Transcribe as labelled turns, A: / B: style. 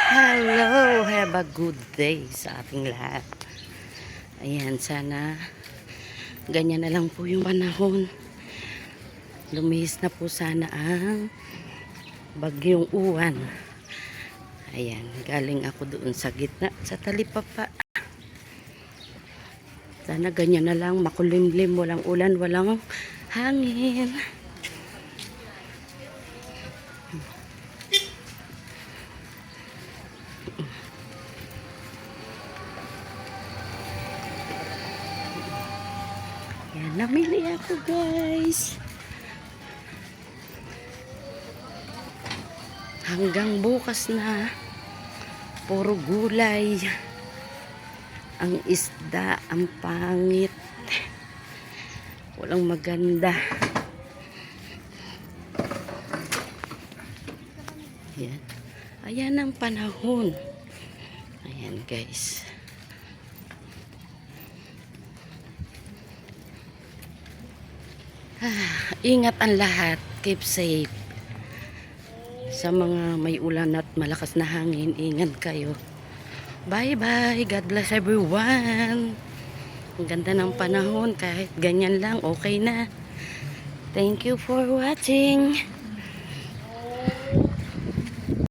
A: Hello, have a good day sa ating lahat. Ayan, sana ganyan na lang po yung panahon. Lumihis na po sana ang bagyong uwan. Ayan, galing ako doon sa gitna, sa talipapa. Sana ganyan na lang, makulimlim, walang ulan, walang hangin. Yan, namili ako guys. Hanggang bukas na, puro gulay. Ang isda, ang pangit. Walang maganda. Ayan. Ayan ang panahon. Ayan guys. Ingat ang lahat. Keep safe. Sa mga may ulan at malakas na hangin, ingat kayo. Bye bye. God bless everyone. Ang ganda ng panahon. Kahit ganyan lang, okay na. Thank you for watching.